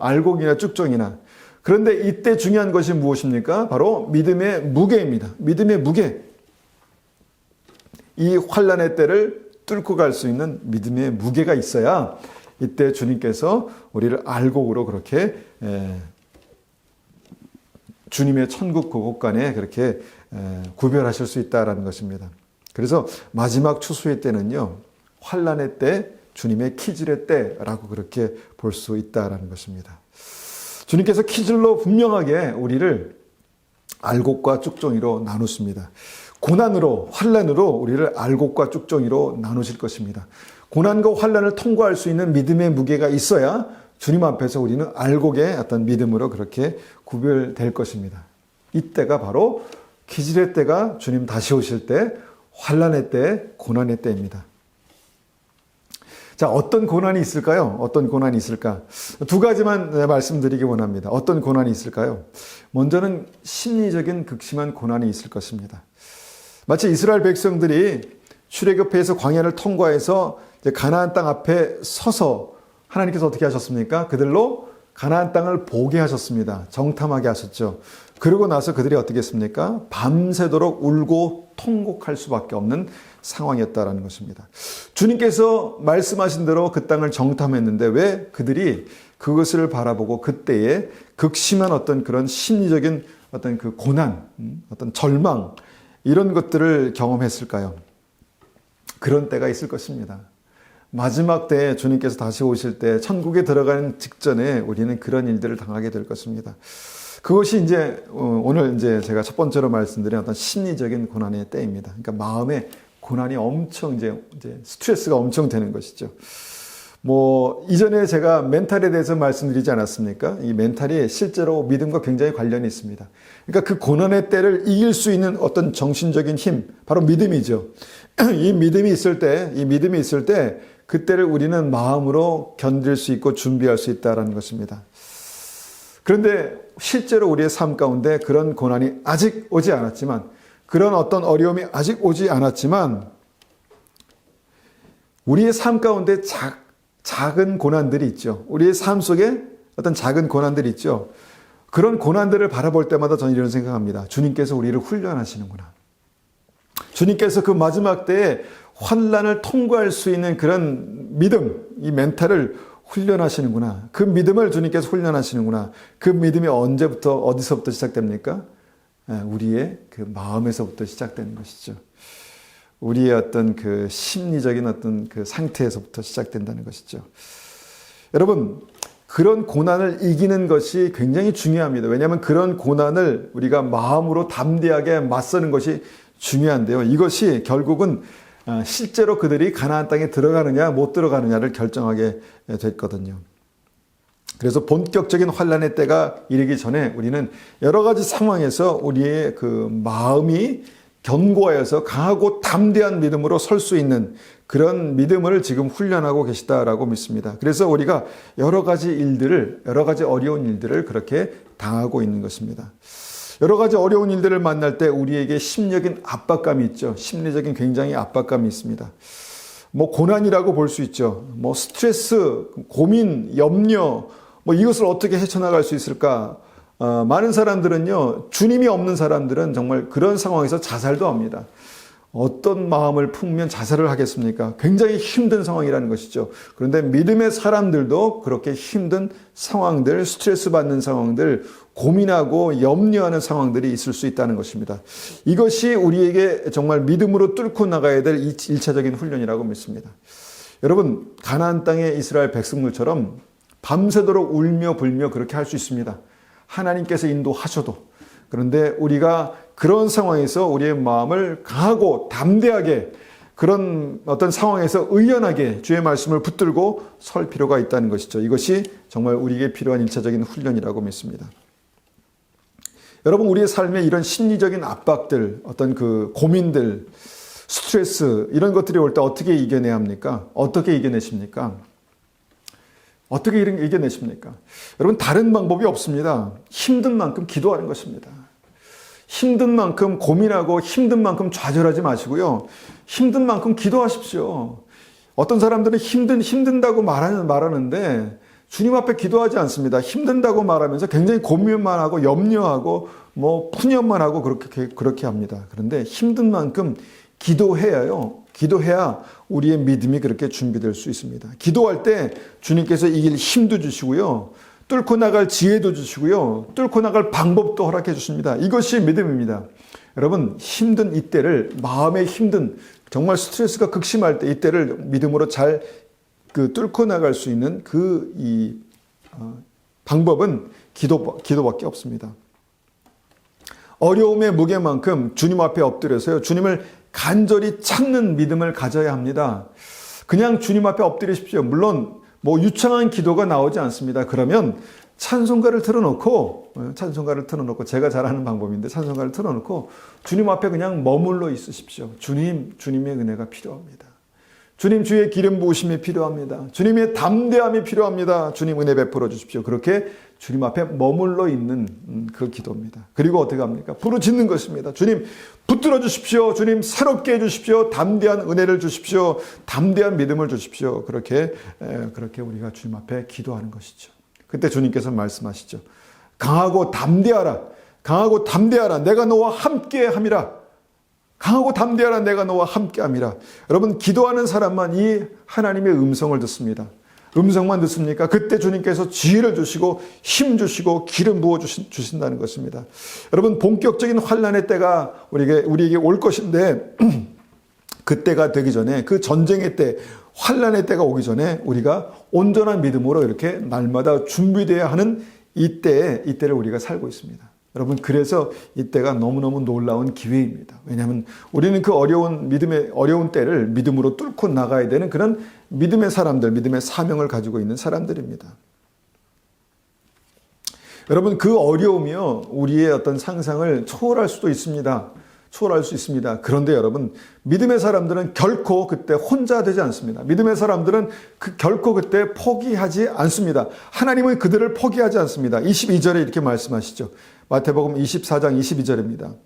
A: 알곡이나 쭉정이나. 그런데 이때 중요한 것이 무엇입니까? 바로 믿음의 무게입니다. 믿음의 무게. 이 환난의 때를 뚫고 갈 수 있는 믿음의 무게가 있어야 이때 주님께서 우리를 알곡으로 그렇게 주님의 천국 그곳간에 그렇게 구별하실 수 있다라는 것입니다. 그래서 마지막 추수의 때는요, 환난의 때, 주님의 키질의 때라고 그렇게 볼 수 있다라는 것입니다. 주님께서 키질로 분명하게 우리를 알곡과 쭉정이로 나누십니다. 고난으로, 환난으로 우리를 알곡과 쭉정이로 나누실 것입니다. 고난과 환난을 통과할 수 있는 믿음의 무게가 있어야 주님 앞에서 우리는 알곡의 어떤 믿음으로 그렇게 구별될 것입니다. 이때가 바로 기질의 때가 주님 다시 오실 때, 환난의 때, 고난의 때입니다. 자, 어떤 고난이 있을까요? 어떤 고난이 있을까? 두 가지만 말씀드리기 원합니다. 어떤 고난이 있을까요? 먼저는 심리적인 극심한 고난이 있을 것입니다. 마치 이스라엘 백성들이 출애굽해서 광야를 통과해서 이제 가나안 땅 앞에 서서 하나님께서 어떻게 하셨습니까? 그들로 가나안 땅을 보게 하셨습니다. 정탐하게 하셨죠. 그러고 나서 그들이 어떻게 했습니까? 밤새도록 울고 통곡할 수밖에 없는 상황이었다라는 것입니다. 주님께서 말씀하신 대로 그 땅을 정탐했는데 왜 그들이 그것을 바라보고 그때에 극심한 어떤 그런 심리적인 어떤 그 고난, 어떤 절망, 이런 것들을 경험했을까요? 그런 때가 있을 것입니다. 마지막 때에 주님께서 다시 오실 때 천국에 들어가는 직전에 우리는 그런 일들을 당하게 될 것입니다. 그것이 이제 오늘 이제 제가 첫 번째로 말씀드린 어떤 심리적인 고난의 때입니다. 그러니까 마음에 고난이 엄청 이제 스트레스가 엄청 되는 것이죠. 뭐 이전에 제가 멘탈에 대해서 말씀드리지 않았습니까? 이 멘탈이 실제로 믿음과 굉장히 관련이 있습니다. 그러니까 그 고난의 때를 이길 수 있는 어떤 정신적인 힘, 바로 믿음이죠. 이 믿음이 있을 때 그때를 우리는 마음으로 견딜 수 있고 준비할 수 있다는 것입니다. 그런데 실제로 우리의 삶 가운데 그런 고난이 아직 오지 않았지만, 그런 어떤 어려움이 아직 오지 않았지만, 우리의 삶 가운데 작은 고난들이 있죠. 우리의 삶 속에 어떤 작은 고난들이 있죠. 그런 고난들을 바라볼 때마다 저는 이런 생각합니다. 주님께서 우리를 훈련하시는구나. 주님께서 그 마지막 때에 환난을 통과할 수 있는 그런 믿음, 이 멘탈을 훈련하시는구나. 그 믿음을 주님께서 훈련하시는구나. 그 믿음이 언제부터, 어디서부터 시작됩니까? 우리의 그 마음에서부터 시작되는 것이죠. 우리의 어떤 그 심리적인 어떤 그 상태에서부터 시작된다는 것이죠. 여러분, 그런 고난을 이기는 것이 굉장히 중요합니다. 왜냐하면 그런 고난을 우리가 마음으로 담대하게 맞서는 것이 중요한데요. 이것이 결국은 실제로 그들이 가나안 땅에 들어가느냐 못 들어가느냐를 결정하게 됐거든요. 그래서 본격적인 환난의 때가 이르기 전에 우리는 여러 가지 상황에서 우리의 그 마음이 견고하여서 강하고 담대한 믿음으로 설 수 있는 그런 믿음을 지금 훈련하고 계시다라고 믿습니다. 그래서 우리가 여러 가지 어려운 일들을 그렇게 당하고 있는 것입니다. 여러 가지 어려운 일들을 만날 때 우리에게 심리적인 압박감이 있죠. 심리적인 굉장히 압박감이 있습니다. 뭐 고난이라고 볼 수 있죠. 뭐 스트레스, 고민, 염려, 뭐 이것을 어떻게 헤쳐나갈 수 있을까? 많은 사람들은요, 주님이 없는 사람들은 정말 그런 상황에서 자살도 합니다. 어떤 마음을 품으면 자살을 하겠습니까? 굉장히 힘든 상황이라는 것이죠. 그런데 믿음의 사람들도 그렇게 힘든 상황들, 스트레스 받는 상황들, 고민하고 염려하는 상황들이 있을 수 있다는 것입니다. 이것이 우리에게 정말 믿음으로 뚫고 나가야 될 1차적인 훈련이라고 믿습니다. 여러분, 가나안 땅의 이스라엘 백성들처럼 밤새도록 울며 불며 그렇게 할 수 있습니다. 하나님께서 인도하셔도. 그런데 우리가 그런 상황에서 우리의 마음을 강하고 담대하게 그런 어떤 상황에서 의연하게 주의 말씀을 붙들고 설 필요가 있다는 것이죠. 이것이 정말 우리에게 필요한 1차적인 훈련이라고 믿습니다. 여러분, 우리의 삶에 이런 심리적인 압박들, 어떤 그 고민들, 스트레스 이런 것들이 올 때 어떻게 이겨내야 합니까? 어떻게 이겨내십니까? 어떻게 이겨내십니까? 여러분, 다른 방법이 없습니다. 힘든 만큼 기도하는 것입니다. 힘든 만큼 고민하고 힘든 만큼 좌절하지 마시고요. 힘든 만큼 기도하십시오. 어떤 사람들은 힘든다고 말하는데 주님 앞에 기도하지 않습니다. 힘든다고 말하면서 굉장히 고민만 하고 염려하고 뭐 푸념만 하고 그렇게 합니다. 그런데 힘든 만큼 기도해야요. 기도해야 우리의 믿음이 그렇게 준비될 수 있습니다. 기도할 때 주님께서 이길 힘도 주시고요. 뚫고 나갈 지혜도 주시고요. 뚫고 나갈 방법도 허락해 주십니다. 이것이 믿음입니다. 여러분, 힘든 이때를, 마음의 힘든, 정말 스트레스가 극심할 때 이때를 믿음으로 잘 뚫고 나갈 수 있는 방법은 기도밖에 없습니다. 어려움의 무게만큼 주님 앞에 엎드려서요, 주님을 간절히 찾는 믿음을 가져야 합니다. 그냥 주님 앞에 엎드리십시오. 물론 유창한 기도가 나오지 않습니다. 그러면 찬송가를 틀어놓고 제가 잘하는 방법인데 찬송가를 틀어놓고 주님 앞에 그냥 머물러 있으십시오. 주님의 은혜가 필요합니다. 주님, 주의 기름 부으심이 필요합니다. 주님의 담대함이 필요합니다. 주님 은혜 베풀어 주십시오. 그렇게 주님 앞에 머물러 있는 그 기도입니다. 그리고 어떻게 합니까? 부르짖는 것입니다. 주님 붙들어 주십시오. 주님 새롭게 해 주십시오. 담대한 은혜를 주십시오. 담대한 믿음을 주십시오. 그렇게 우리가 주님 앞에 기도하는 것이죠. 그때 주님께서 말씀하시죠. 강하고 담대하라. 강하고 담대하라. 내가 너와 함께 함이라. 강하고 담대하라. 내가 너와 함께 함이라. 여러분, 기도하는 사람만 이 하나님의 음성을 듣습니다. 음성만 듣습니까? 그때 주님께서 지혜를 주시고 힘 주시고 기름 부어 주신다는 것입니다. 여러분, 본격적인 환난의 때가 우리에게 올 것인데 그때가 되기 전에, 그 전쟁의 때, 환난의 때가 오기 전에 우리가 온전한 믿음으로 이렇게 날마다 준비되어야 하는 이때를 우리가 살고 있습니다. 여러분, 그래서 이때가 너무너무 놀라운 기회입니다. 왜냐하면 우리는 그 어려운 때를 믿음으로 뚫고 나가야 되는 그런 믿음의 사람들, 믿음의 사명을 가지고 있는 사람들입니다. 여러분, 그 어려움이요, 우리의 어떤 상상을 초월할 수도 있습니다. 초월할 수 있습니다. 그런데 여러분, 믿음의 사람들은 결코 그때 혼자 되지 않습니다. 믿음의 사람들은 결코 그때 포기하지 않습니다. 하나님은 그들을 포기하지 않습니다. 22절에 이렇게 말씀하시죠. 마태복음 24장 22절입니다.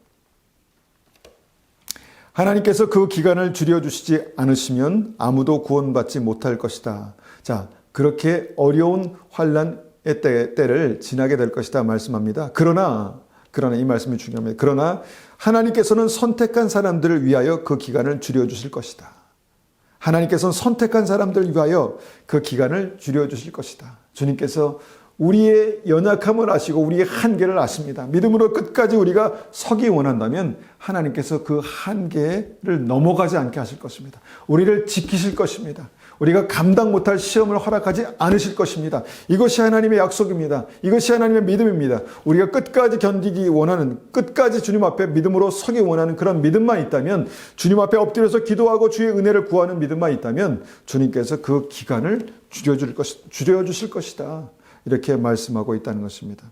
A: 하나님께서 그 기간을 줄여주시지 않으시면 아무도 구원받지 못할 것이다. 자, 그렇게 어려운 환난의 때를 지나게 될 것이다 말씀합니다. 그러나 이 말씀이 중요합니다. 그러나 하나님께서는 선택한 사람들을 위하여 그 기간을 줄여주실 것이다. 하나님께서는 선택한 사람들을 위하여 그 기간을 줄여주실 것이다. 주님께서 우리의 연약함을 아시고 우리의 한계를 아십니다. 믿음으로 끝까지 우리가 서기 원한다면 하나님께서 그 한계를 넘어가지 않게 하실 것입니다. 우리를 지키실 것입니다. 우리가 감당 못할 시험을 허락하지 않으실 것입니다. 이것이 하나님의 약속입니다. 이것이 하나님의 믿음입니다. 우리가 끝까지 견디기 원하는, 끝까지 주님 앞에 믿음으로 서기 원하는 그런 믿음만 있다면, 주님 앞에 엎드려서 기도하고 주의 은혜를 구하는 믿음만 있다면 주님께서 그 기간을 줄여주실 것이다. 이렇게 말씀하고 있다는 것입니다.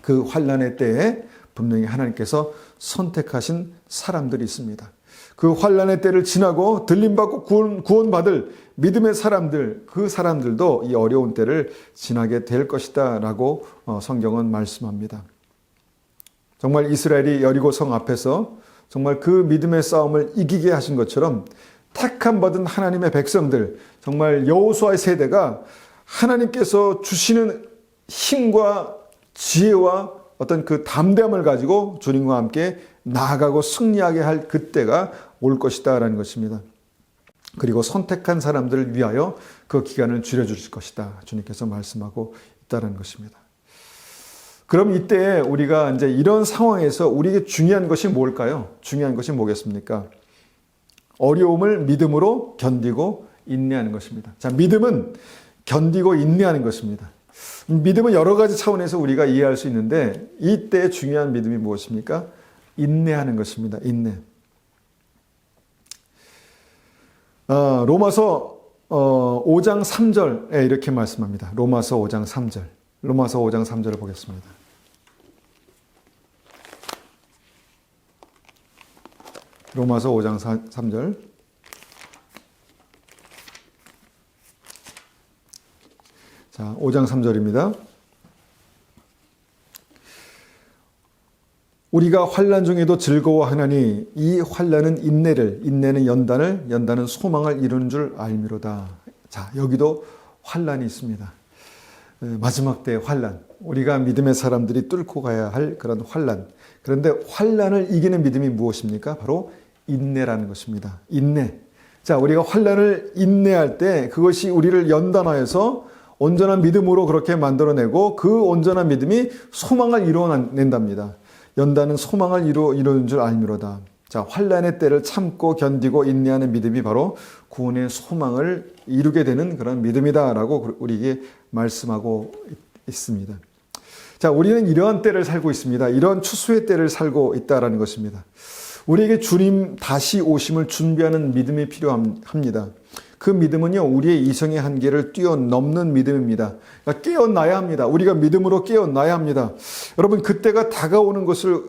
A: 그 환난의 때에 분명히 하나님께서 선택하신 사람들이 있습니다. 그 환난의 때를 지나고 들림받고 구원받을 믿음의 사람들, 그 사람들도 이 어려운 때를 지나게 될 것이다 라고 성경은 말씀합니다. 정말 이스라엘이 여리고 성 앞에서 정말 그 믿음의 싸움을 이기게 하신 것처럼 택함 받은 하나님의 백성들, 정말 여호수아의 세대가 하나님께서 주시는 힘과 지혜와 어떤 그 담대함을 가지고 주님과 함께 나아가고 승리하게 할 그때가 올 것이다 라는 것입니다. 그리고 선택한 사람들을 위하여 그 기간을 줄여주실 것이다. 주님께서 말씀하고 있다는 것입니다. 그럼 이때 우리가 이제 이런 상황에서 우리에게 중요한 것이 뭘까요? 중요한 것이 뭐겠습니까? 어려움을 믿음으로 견디고 인내하는 것입니다. 자, 믿음은 견디고 인내하는 것입니다. 믿음은 여러 가지 차원에서 우리가 이해할 수 있는데 이때 중요한 믿음이 무엇입니까? 인내하는 것입니다. 인내. 로마서 5장 3절에 이렇게 말씀합니다. 로마서 5장 3절. 로마서 5장 3절을 보겠습니다. 로마서 5장 3절. 자, 5장 3절입니다. 우리가 환난 중에도 즐거워하나니 이 환난은 인내는 연단은 소망을 이루는 줄 알미로다. 자, 여기도 환난이 있습니다. 마지막 때의 환난, 우리가 믿음의 사람들이 뚫고 가야 할 그런 환난. 그런데 환난을 이기는 믿음이 무엇입니까? 바로 인내라는 것입니다. 인내. 자, 우리가 환난을 인내할 때 그것이 우리를 연단하여서 온전한 믿음으로 그렇게 만들어내고 그 온전한 믿음이 소망을 이루어낸답니다. 연단은 소망을 이루는 줄 알미로다. 자, 환난의 때를 참고 견디고 인내하는 믿음이 바로 구원의 소망을 이루게 되는 그런 믿음이다라고 우리에게 말씀하고 있습니다. 자, 우리는 이러한 때를 살고 있습니다. 이러한 추수의 때를 살고 있다라는 것입니다. 우리에게 주님 다시 오심을 준비하는 믿음이 필요합니다. 그 믿음은요, 우리의 이성의 한계를 뛰어넘는 믿음입니다. 그러니까 깨어나야 합니다. 우리가 믿음으로 깨어나야 합니다. 여러분, 그때가 다가오는 것을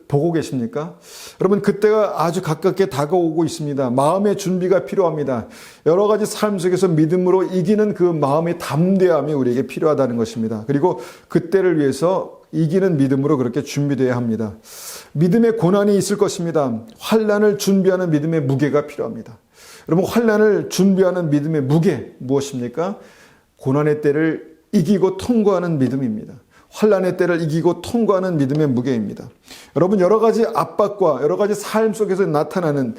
A: 보고 계십니까? 여러분, 그때가 아주 가깝게 다가오고 있습니다. 마음의 준비가 필요합니다. 여러 가지 삶 속에서 믿음으로 이기는 그 마음의 담대함이 우리에게 필요하다는 것입니다. 그리고 그때를 위해서 이기는 믿음으로 그렇게 준비되어야 합니다. 믿음의 고난이 있을 것입니다. 환난을 준비하는 믿음의 무게가 필요합니다. 여러분, 환난을 준비하는 믿음의 무게 무엇입니까? 고난의 때를 이기고 통과하는 믿음입니다. 환난의 때를 이기고 통과하는 믿음의 무게입니다. 여러분, 여러 가지 압박과 여러 가지 삶 속에서 나타나는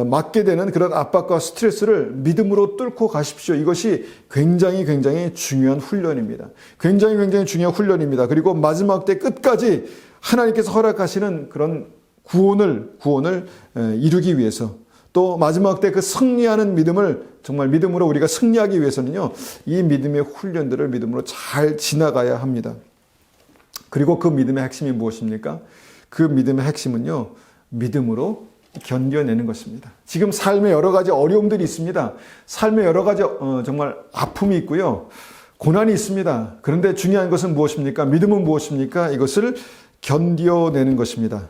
A: 맞게 되는 그런 압박과 스트레스를 믿음으로 뚫고 가십시오. 이것이 굉장히 중요한 훈련입니다. 굉장히 중요한 훈련입니다. 그리고 마지막 때 끝까지 하나님께서 허락하시는 그런 구원을 이루기 위해서, 또 마지막 때 그 승리하는 믿음을 정말 믿음으로 우리가 승리하기 위해서는요, 이 믿음의 훈련들을 믿음으로 잘 지나가야 합니다. 그리고 그 믿음의 핵심이 무엇입니까? 그 믿음의 핵심은요, 믿음으로 견뎌내는 것입니다. 지금 삶에 여러 가지 어려움들이 있습니다. 삶에 여러 가지 정말 아픔이 있고요, 고난이 있습니다. 그런데 중요한 것은 무엇입니까? 믿음은 무엇입니까? 이것을 견뎌내는 것입니다.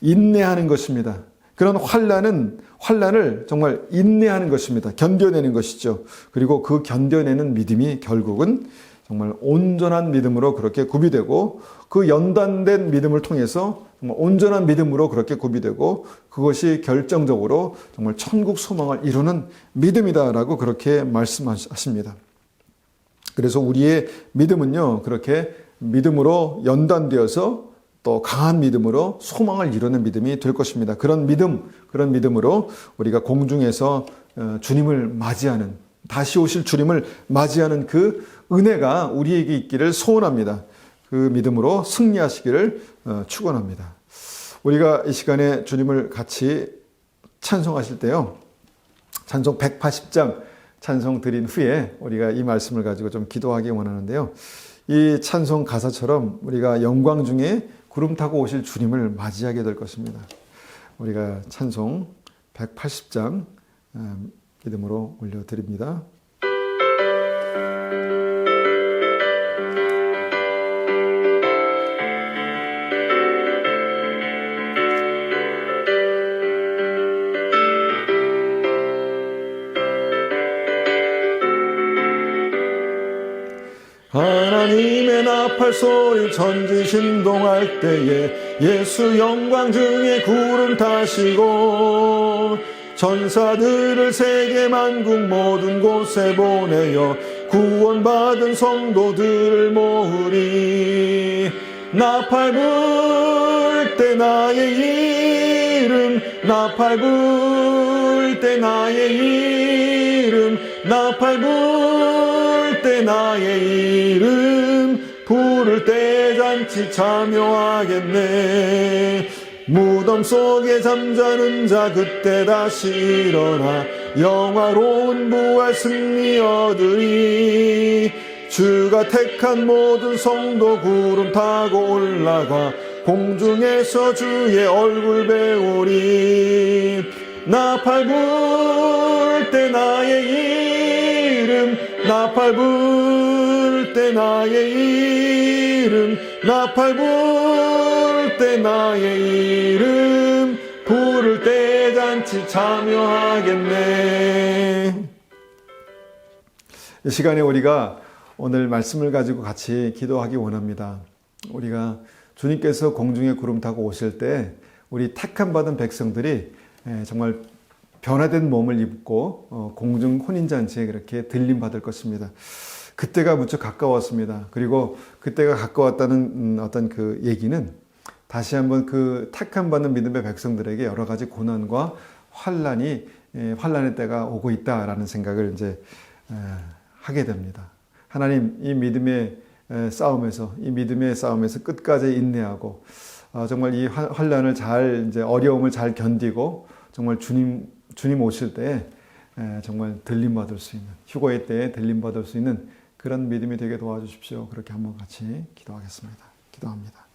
A: 인내하는 것입니다. 그런 환난을 정말 인내하는 것입니다. 견뎌내는 것이죠. 그리고 그 견뎌내는 믿음이 결국은 정말 온전한 믿음으로 그렇게 구비되고, 그 연단된 믿음을 통해서 정말 온전한 믿음으로 그렇게 구비되고, 그것이 결정적으로 정말 천국 소망을 이루는 믿음이다라고 그렇게 말씀하십니다. 그래서 우리의 믿음은요, 그렇게 믿음으로 연단되어서 또 강한 믿음으로 소망을 이루는 믿음이 될 것입니다. 그런 믿음으로 우리가 공중에서 주님을 맞이하는, 다시 오실 주님을 맞이하는 그 은혜가 우리에게 있기를 소원합니다. 그 믿음으로 승리하시기를 축원합니다. 우리가 이 시간에 주님을 같이 찬송하실 때요, 찬송 180장 찬송 드린 후에 우리가 이 말씀을 가지고 좀 기도하기 원하는데요, 이 찬송 가사처럼 우리가 영광 중에 구름 타고 오실 주님을 맞이하게 될 것입니다. 우리가 찬송 180장 믿음으로 올려드립니다. 하나님의 나팔 소리 천지 신동할 때에 예수 영광 중에 구름 타시고, 전사들을 세계 만국 모든 곳에 보내어 구원받은 성도들을 모으리. 나팔 불 때 나의 이름, 나팔 불 때 나의 이름, 나팔 불 때 나의 이름, 부를 때 잔치 참여하겠네. 무덤 속에 잠자는 자 그때 다시 일어나 영화로운 부활 승리 얻으리. 주가 택한 모든 성도 구름 타고 올라가 공중에서 주의 얼굴 배우리. 나팔 불 때 나의 이름, 나팔 불 때 나의 이름, 나팔 불 때 나의 이름, 부를 때 잔치 참여하겠네. 이 시간에 우리가 오늘 말씀을 가지고 같이 기도하기 원합니다. 우리가 주님께서 공중에 구름 타고 오실 때 우리 택함 받은 백성들이 정말 변화된 몸을 입고 공중 혼인잔치에 그렇게 들림 받을 것입니다. 그때가 무척 가까웠습니다. 그리고 그때가 가까웠다는 어떤 그 얘기는 다시 한번 그 택함받는 믿음의 백성들에게 여러 가지 고난과 환란의 때가 오고 있다라는 생각을 이제 하게 됩니다. 하나님, 이 믿음의 싸움에서 끝까지 인내하고 정말 이 환란을 이제 어려움을 잘 견디고 정말 주님 오실 때에 정말 들림받을 수 있는, 휴거의 때에 들림받을 수 있는 그런 믿음이 되게 도와주십시오. 그렇게 한번 같이 기도하겠습니다. 기도합니다.